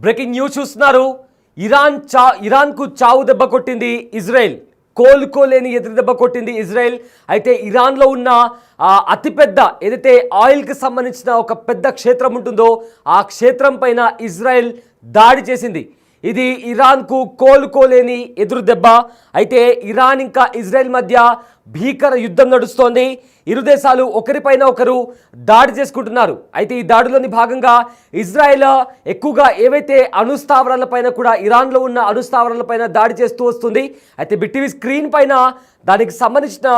Breaking news చూస్తున్నారు. ఇరాన్కు చావు దెబ్బ కొట్టింది ఇజ్రాయెల్. కోలుకోలేని ఎదురు దెబ్బ కొట్టింది ఇజ్రాయెల్. అయితే ఇరాన్లో ఉన్న అతిపెద్ద ఏదైతే ఆయిల్కి సంబంధించిన ఒక పెద్ద క్షేత్రం ఉంటుందో ఆ క్షేత్రం పైన ఇజ్రాయెల్ దాడి చేసింది. ఇది ఇరాన్కు కోలుకోలేని ఎదురు దెబ్బ. అయితే ఇరాన్ ఇంకా ఇజ్రాయెల్ మధ్య భీకర యుద్ధం నడుస్తోంది. ఇరు దేశాలు ఒకరిపైన ఒకరు దాడి చేసుకుంటున్నారు. అయితే ఈ దాడిలోని భాగంగా ఇజ్రాయెల్ ఎక్కువగా ఏవైతే అణుస్థావరాలపైన కూడా ఇరాన్లో ఉన్న అణుస్థావరాలపైన దాడి చేస్తూ వస్తుంది. అయితే బిగ్ స్క్రీన్ పైన దానికి సంబంధించిన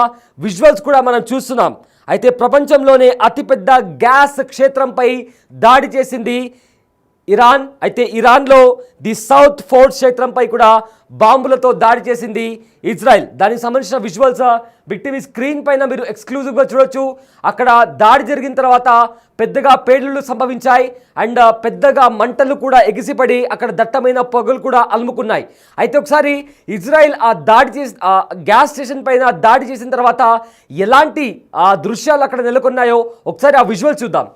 విజువల్స్ కూడా మనం చూస్తున్నాం. అయితే ప్రపంచంలోనే అతిపెద్ద గ్యాస్ క్షేత్రంపై దాడి చేసింది ఇరాన్. అయితే ఇరాన్లో ది సౌత్ ఫోర్ట్ క్షేత్రంపై కూడా బాంబులతో దాడి చేసింది ఇజ్రాయెల్. దానికి సంబంధించిన విజువల్స్ బిగ్ టీవీ స్క్రీన్ పైన మీరు ఎక్స్క్లూజివ్గా చూడొచ్చు. అక్కడ దాడి జరిగిన తర్వాత పెద్దగా పేలుళ్లు సంభవించాయి అండ్ పెద్దగా మంటలు కూడా ఎగిసిపడి అక్కడ దట్టమైన పొగలు కూడా అలుముకున్నాయి. అయితే ఒకసారి ఇజ్రాయెల్ ఆ దాడి చేసి గ్యాస్ స్టేషన్ పైన దాడి చేసిన తర్వాత ఎలాంటి దృశ్యాలు అక్కడ నెలకొన్నాయో ఒకసారి ఆ విజువల్స్ చూద్దాం.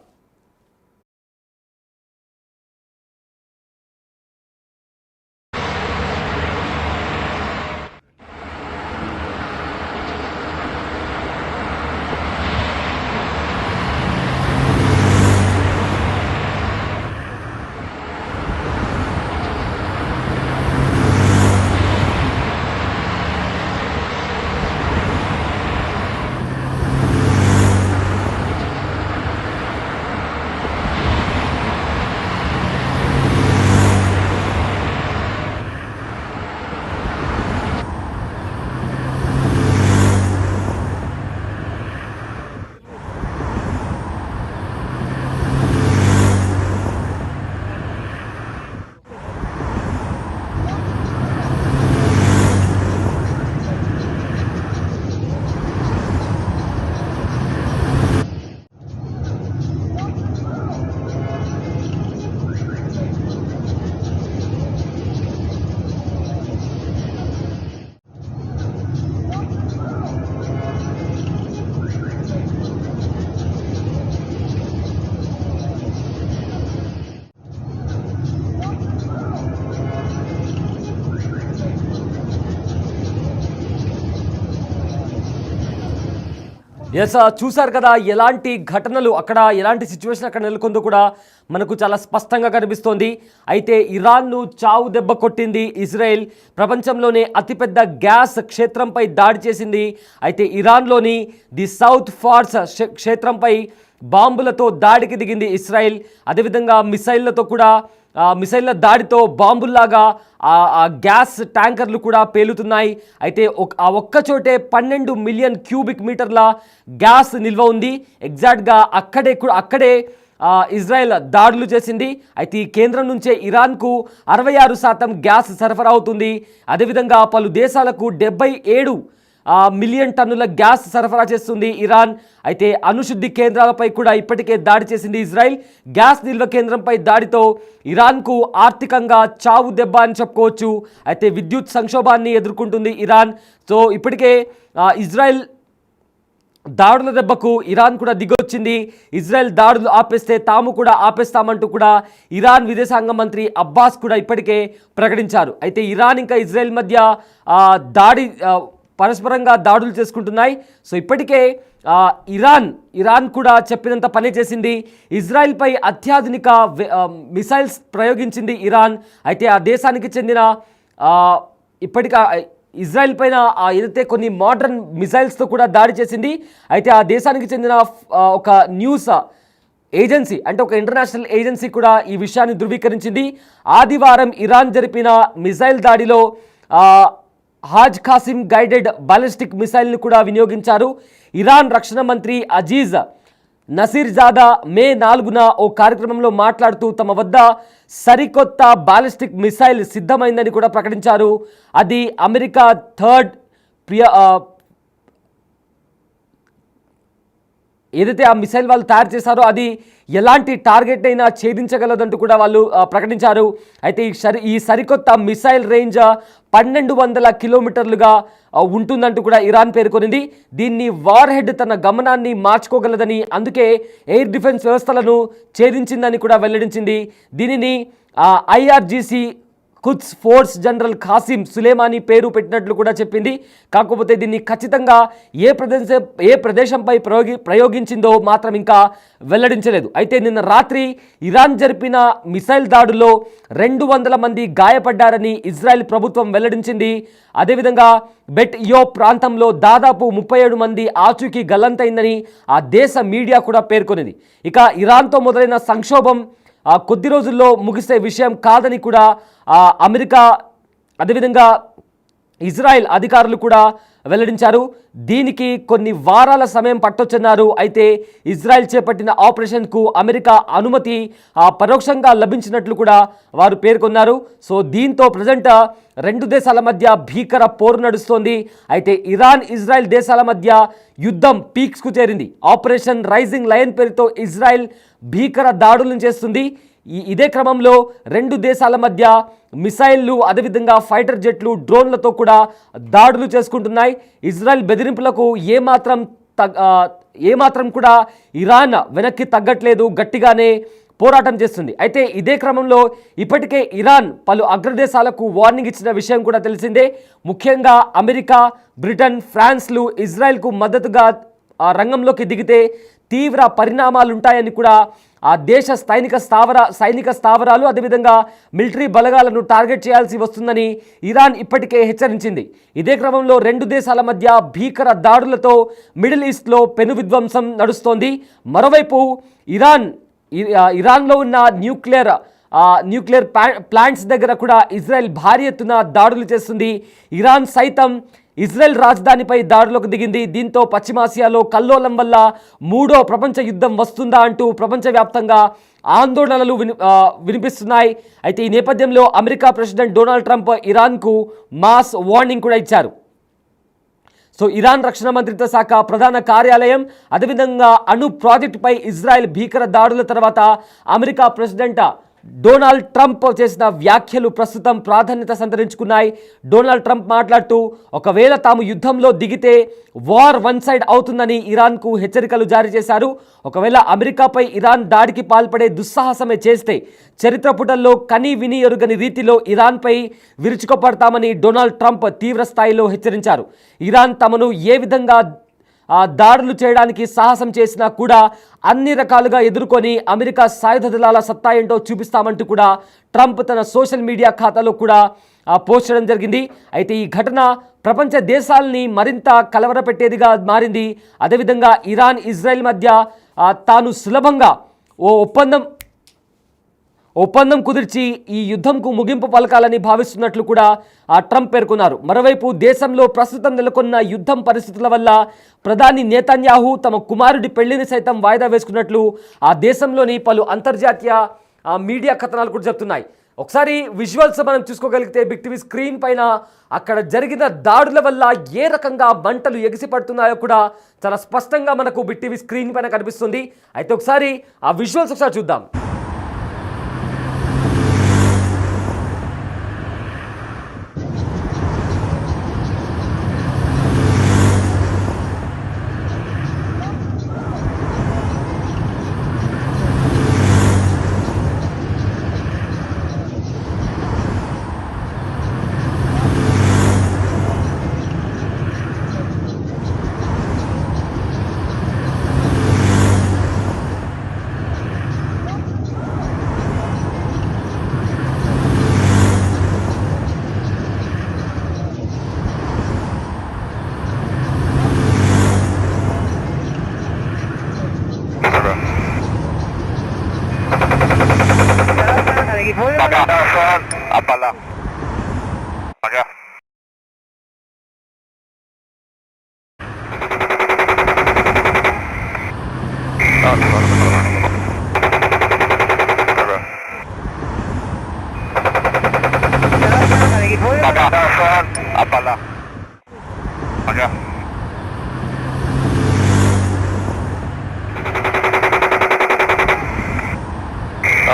చూసారు కదా ఎలాంటి ఘటనలు అక్కడ, ఎలాంటి సిచ్యువేషన్ అక్కడ నెలకొందో కూడా మనకు చాలా స్పష్టంగా కనిపిస్తోంది. అయితే ఇరాన్ను చావు దెబ్బ కొట్టింది ఇజ్రాయెల్. ప్రపంచంలోనే అతిపెద్ద గ్యాస్ క్షేత్రంపై దాడి చేసింది. అయితే ఇరాన్లోని ది సౌత్ ఫార్స్ క్షేత్రంపై బాంబులతో దాడికి దిగింది ఇజ్రాయెల్. అదేవిధంగా మిసైళ్లతో కూడా మిసైళ్ల దాడితో బాంబుల్లాగా ఆ గ్యాస్ ట్యాంకర్లు కూడా పేలుతున్నాయి. అయితే ఆ ఒక్కచోటే 12 మిలియన్ క్యూబిక్ మీటర్ల గ్యాస్ నిల్వ ఉంది. ఎగ్జాక్ట్గా అక్కడే ఇజ్రాయెల్ దాడులు చేసింది. అయితే ఈ కేంద్రం నుంచే ఇరాన్కు 66% గ్యాస్ సరఫరా అవుతుంది. అదేవిధంగా పలు దేశాలకు 77 మిలియన్ టన్నుల గ్యాస్ సరఫరా చేస్తుంది ఇరాన్. అయితే అణుశుద్ధి కేంద్రాలపై కూడా ఇప్పటికే దాడి చేసింది ఇజ్రాయెల్. గ్యాస్ నిల్వ కేంద్రంపై దాడితో ఇరాన్కు ఆర్థికంగా చావు దెబ్బ అని చెప్పుకోవచ్చు. అయితే విద్యుత్ సంక్షోభాన్ని ఎదుర్కొంటుంది ఇరాన్. సో ఇప్పటికే ఇజ్రాయెల్ దాడుల దెబ్బకు ఇరాన్ కూడా దిగొచ్చింది. ఇజ్రాయెల్ దాడులు ఆపేస్తే తాము కూడా ఆపేస్తామంటూ కూడా ఇరాన్ విదేశాంగ మంత్రి అబ్బాస్ కూడా ఇప్పటికే ప్రకటించారు. అయితే ఇరాన్ ఇంకా ఇజ్రాయెల్ మధ్య పరస్పరంగా దాడులు చేసుకుంటున్నాయి. సో ఇప్పటికే ఇరాన్ కూడా చెప్పినంత పని చేసింది. ఇజ్రాయెల్పై అత్యాధునిక మిసైల్స్ ప్రయోగించింది ఇరాన్. అయితే ఆ దేశానికి చెందిన ఇప్పటికా ఇజ్రాయెల్ పైన ఏదైతే కొన్ని మోడర్న్ మిసైల్స్తో కూడా దాడి చేసింది. అయితే ఆ దేశానికి చెందిన ఒక న్యూస్ ఏజెన్సీ అంటే ఒక ఇంటర్నేషనల్ ఏజెన్సీ కూడా ఈ విషయాన్ని ధృవీకరించింది. ఆదివారం ఇరాన్ జరిపిన మిసైల్ దాడిలో హాజ్ ఖాసిమ్ గైడెడ్ బాలిస్టిక్ మిసైల్ను కూడా వినియోగించారు. ఇరాన్ రక్షణ మంత్రి అజీజ్ నసీర్జాదా మే 4న ఓ కార్యక్రమంలో మాట్లాడుతూ తమ వద్ద సరికొత్త బాలిస్టిక్ మిసైల్ సిద్ధమైందని కూడా ప్రకటించారు. అది అమెరికా థర్డ్ ఏదైతే ఆ మిసైల్ వాళ్ళు తయారు చేశారో అది ఎలాంటి టార్గెట్ అయినా ఛేదించగలదంటూ కూడా వాళ్ళు ప్రకటించారు. అయితే ఈ సరికొత్త మిసైల్ రేంజ్ 1200 కిలోమీటర్లుగా ఉంటుందంటూ కూడా ఇరాన్ పేర్కొనింది. దీన్ని వార్ హెడ్ తన గమనాన్ని మార్చుకోగలదని, అందుకే ఎయిర్ డిఫెన్స్ వ్యవస్థలను ఛేదించిందని కూడా వెల్లడించింది. దీనిని IRGC Quds force general Qasem Soleimani పేరు పెట్టినట్లు కూడా చెప్పింది. కాకపోతే దీన్ని ఖచ్చితంగా ఏ ప్రదేశంపై ప్రయోగించిందో మాత్రం ఇంకా వెల్లడించలేదు. అయితే నిన్న రాత్రి ఇరాన్ జరిపిన మిసైల్ దాడుల్లో 200 మంది గాయపడ్డారని ఇజ్రాయెల్ ప్రభుత్వం వెల్లడించింది. అదేవిధంగా బెట్ యో ప్రాంతంలో దాదాపు 37 మంది ఆచూకీ గల్లంతైందని ఆ దేశ మీడియా కూడా పేర్కొనింది. ఇక ఇరాన్తో మొదలైన సంక్షోభం కొద్ది రోజుల్లో ముగిసే విషయం కాదని కూడా అమెరికా అదేవిధంగా ఇజ్రాయెల్ అధికారులు కూడా వెల్లడించారు. దీనికి కొన్ని వారాల సమయం పట్టొచ్చన్నారు. అయితే ఇజ్రాయెల్ చేపట్టిన ఆపరేషన్కు అమెరికా అనుమతి పరోక్షంగా లభించినట్లు కూడా వారు పేర్కొన్నారు. సో దీంతో ప్రజెంట్ 2 దేశాల మధ్య భీకర పోరు నడుస్తోంది. అయితే ఇరాన్ ఇజ్రాయెల్ దేశాల మధ్య యుద్ధం పీక్స్కు చేరింది. ఆపరేషన్ రైజింగ్ లయన్ పేరుతో ఇజ్రాయెల్ భీకర దాడులను చేస్తుంది. ఇదే క్రమంలో 2 దేశాల మధ్య మిసైళ్లు అదేవిధంగా ఫైటర్ జెట్లు డ్రోన్లతో కూడా దాడులు చేసుకుంటున్నాయి. ఇజ్రాయెల్ బెదిరింపులకు ఏమాత్రం కూడా ఇరాన్ వెనక్కి తగ్గట్లేదు, గట్టిగానే పోరాటం చేస్తుంది. అయితే ఇదే క్రమంలో ఇప్పటికే ఇరాన్ పలు అగ్రదేశాలకు వార్నింగ్ ఇచ్చిన విషయం కూడా తెలిసిందే. ముఖ్యంగా అమెరికా, బ్రిటన్, ఫ్రాన్స్లు ఇజ్రాయెల్కు మద్దతుగా రంగంలోకి దిగితే తీవ్ర పరిణామాలుంటాయని కూడా ఆ దేశ సైనిక స్థావరాలు అదేవిధంగా మిలిటరీ బలగాలను టార్గెట్ చేయాల్సి వస్తుందని ఇరాన్ ఇప్పటికే హెచ్చరించింది. ఇదే క్రమంలో 2 దేశాల మధ్య భీకర దాడులతో మిడిల్ ఈస్ట్లో పెను విధ్వంసం నడుస్తోంది. మరోవైపు ఇరాన్లో ఉన్న న్యూక్లియర్ ప్లాంట్స్ దగ్గర కూడా ఇజ్రాయెల్ భారీ ఎత్తున దాడులు చేస్తుంది. ఇరాన్ సైతం ఇజ్రాయెల్ రాజధానిపై దాడులకు దిగింది. దీంతో పశ్చిమాసియాలో కల్లోలం వల్ల 3వ ప్రపంచ యుద్ధం వస్తుందా అంటూ ప్రపంచవ్యాప్తంగా ఆందోళనలు వినిపిస్తున్నాయి. అయితే ఈ నేపథ్యంలో అమెరికా ప్రెసిడెంట్ డొనాల్డ్ ట్రంప్ ఇరాన్కు మాస్ వార్నింగ్ కూడా ఇచ్చారు. సో ఇరాన్ రక్షణ మంత్రిత్వ శాఖ ప్రధాన కార్యాలయం అదేవిధంగా అణు ప్రాజెక్టుపై ఇజ్రాయెల్ భీకర దాడుల తర్వాత అమెరికా ప్రెసిడెంట్ డొనాల్డ్ ట్రంప్ చేసిన వ్యాఖ్యలు ప్రస్తుతం ప్రాధాన్యత సంతరించుకున్నాయి. డొనాల్డ్ ట్రంప్ మాట్లాడుతూ ఒకవేళ తాము యుద్ధంలో దిగితే వార్ వన్ సైడ్ అవుతుందని ఇరాన్కు హెచ్చరికలు జారీ చేశారు. ఒకవేళ అమెరికాపై ఇరాన్ దాడికి పాల్పడే దుస్సాహసమే చేస్తే చరిత్ర పుటల్లో కని విని ఎరుగని రీతిలో ఇరాన్పై విరుచుకుపడతామని డొనాల్డ్ ట్రంప్ తీవ్ర స్థాయిలో హెచ్చరించారు. ఇరాన్ తమను ఏ విధంగా దాడులు చేయడానికి సాహసం చేసినా కూడా అన్ని రకాలుగా ఎదుర్కొని అమెరికా సాయుధ దళాల సత్తా ఏంటో చూపిస్తామంటూ కూడా ట్రంప్ తన సోషల్ మీడియా ఖాతాలో కూడా పోస్ట్ చేయడం జరిగింది. అయితే ఈ ఘటన ప్రపంచ దేశాలని మరింత కలవరపెట్టేదిగా మారింది. అదేవిధంగా ఇరాన్ ఇజ్రాయెల్ మధ్య తాను సులభంగా ఒప్పందం కుదిర్చి ఈ యుద్ధంకు ముగింపు పలకాలని భావిస్తున్నట్లు కూడా ట్రంప్ పేర్కొన్నారు. మరోవైపు దేశంలో ప్రస్తుతం నెలకొన్న యుద్ధం పరిస్థితుల వల్ల ప్రధాని నేతన్యాహు తమ కుమారుడి పెళ్లిని సైతం వాయిదా వేసుకున్నట్లు ఆ దేశంలోని పలు అంతర్జాతీయ మీడియా కథనాలు కూడా చెప్తున్నాయి. ఒకసారి విజువల్స్ మనం చూసుకోగలిగితే బిగ్ టీవీ స్క్రీన్ పైన అక్కడ జరిగిన దాడుల వల్ల ఏ రకంగా మంటలు ఎగిసిపడుతున్నాయో కూడా చాలా స్పష్టంగా మనకు బిగ్ టీవీ స్క్రీన్ పైన కనిపిస్తుంది. అయితే ఒకసారి ఆ విజువల్స్ ఒకసారి చూద్దాం. Apala. Acá. No.